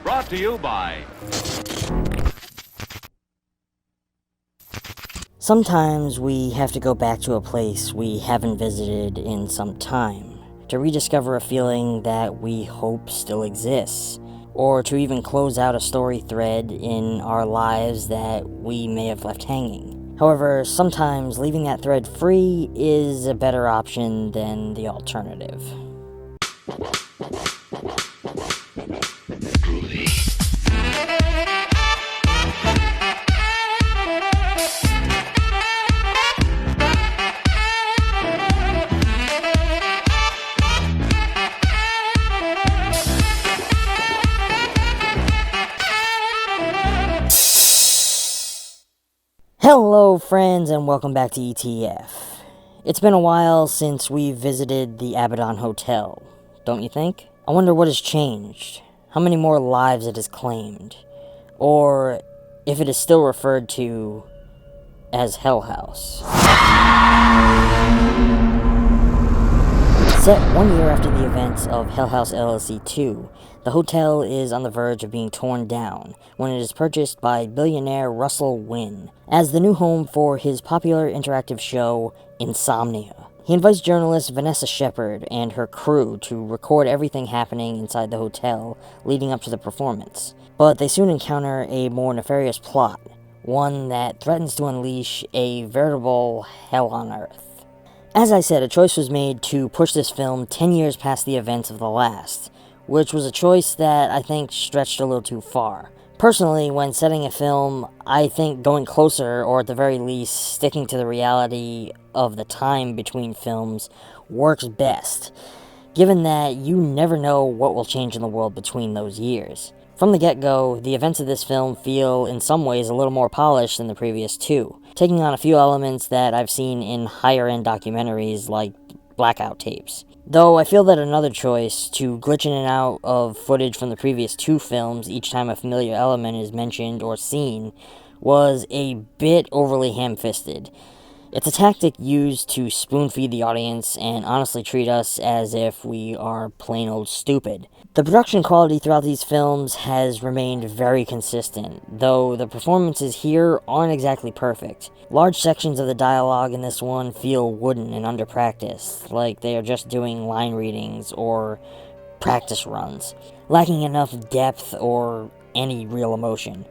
Brought to you by... Sometimes we have to go back to a place we haven't visited in some time, to rediscover a feeling that we hope still exists, or to even close out a story thread in our lives that we may have left hanging. However, sometimes leaving that thread free is a better option than the alternative. Hello friends and welcome back to ETF. It's been a while since we visited the Abaddon Hotel, don't you think? I wonder what has changed, how many more lives it has claimed, or if it is still referred to as Hell House. Set 1 year after the events of House LLC 2, the hotel is on the verge of being torn down when it is purchased by billionaire Russell Wynn as the new home for his popular interactive show, Insomnia. He invites journalist Vanessa Shepard and her crew to record everything happening inside the hotel leading up to the performance, but they soon encounter a more nefarious plot, one that threatens to unleash a veritable hell on earth. As I said, a choice was made to push this film 10 years past the events of the last, which was a choice that I think stretched a little too far. Personally, when setting a film, I think going closer, or at the very least, sticking to the reality of the time between films, works best, given that you never know what will change in the world between those years. From the get-go, the events of this film feel, in some ways, a little more polished than the previous two, taking on a few elements that I've seen in higher-end documentaries like blackout tapes. Though I feel that another choice, to glitch in and out of footage from the previous two films each time a familiar element is mentioned or seen, was a bit overly ham-fisted. It's a tactic used to spoon-feed the audience and honestly treat us as if we are plain old stupid. The production quality throughout these films has remained very consistent, though the performances here aren't exactly perfect. Large sections of the dialogue in this one feel wooden and under-practiced, like they are just doing line readings or practice runs, lacking enough depth or any real emotion.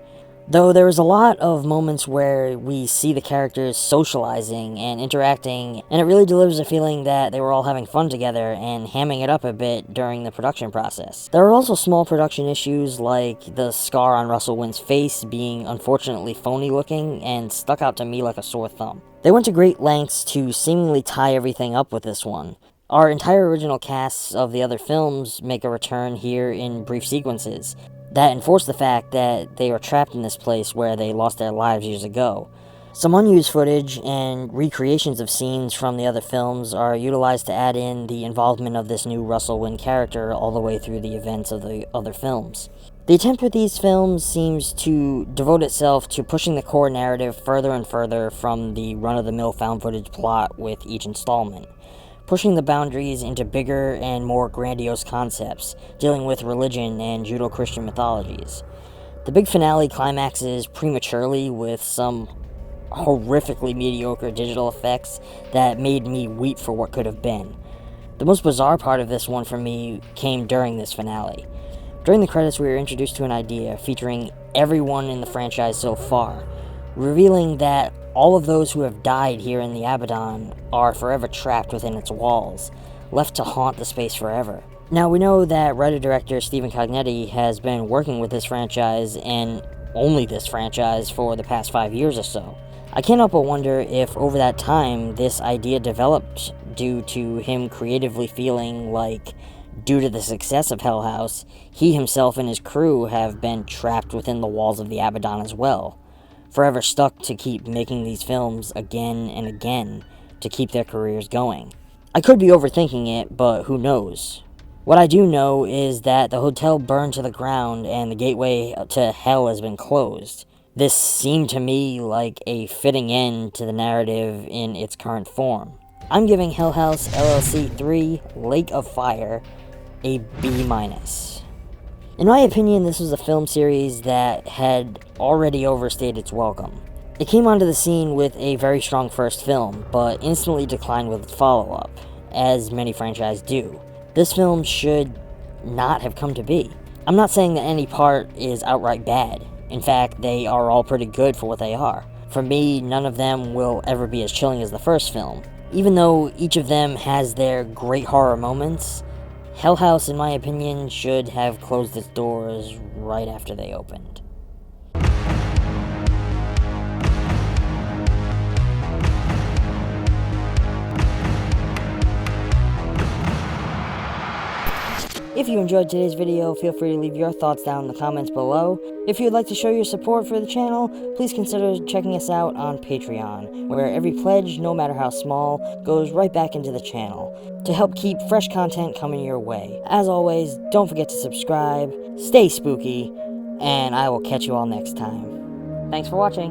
Though there is a lot of moments where we see the characters socializing and interacting, and it really delivers a feeling that they were all having fun together and hamming it up a bit during the production process. There are also small production issues like the scar on Russell Wynn's face being unfortunately phony looking and stuck out to me like a sore thumb. They went to great lengths to seemingly tie everything up with this one. Our entire original casts of the other films make a return here in brief sequences that enforce the fact that they are trapped in this place where they lost their lives years ago. Some unused footage and recreations of scenes from the other films are utilized to add in the involvement of this new Russell Wynn character all the way through the events of the other films. The attempt with these films seems to devote itself to pushing the core narrative further and further from the run-of-the-mill found footage plot with each installment, pushing the boundaries into bigger and more grandiose concepts, dealing with religion and Judeo-Christian mythologies. The big finale climaxes prematurely with some horrifically mediocre digital effects that made me weep for what could have been. The most bizarre part of this one for me came during this finale. During the credits, we were introduced to an idea featuring everyone in the franchise so far, revealing that all of those who have died here in the Abaddon are forever trapped within its walls, left to haunt the space forever. Now, we know that writer-director Stephen Cognetti has been working with this franchise, and only this franchise, for the past 5 years or so. I can't help but wonder if over that time this idea developed due to him creatively feeling like, due to the success of Hell House, he himself and his crew have been trapped within the walls of the Abaddon as well, forever stuck to keep making these films again and again to keep their careers going. I could be overthinking it, but who knows? What I do know is that the hotel burned to the ground and the gateway to hell has been closed. This seemed to me like a fitting end to the narrative in its current form. I'm giving House LLC 3 Lake of Fire a B-. In my opinion, this was a film series that had already overstayed its welcome. It came onto the scene with a very strong first film, but instantly declined with its follow-up, as many franchises do. This film should not have come to be. I'm not saying that any part is outright bad. In fact, they are all pretty good for what they are. For me, none of them will ever be as chilling as the first film. Even though each of them has their great horror moments, Hell House, in my opinion, should have closed its doors right after they opened. If you enjoyed today's video, feel free to leave your thoughts down in the comments below. If you'd like to show your support for the channel, please consider checking us out on Patreon, where every pledge, no matter how small, goes right back into the channel, to help keep fresh content coming your way. As always, don't forget to subscribe, stay spooky, and I will catch you all next time. Thanks for watching.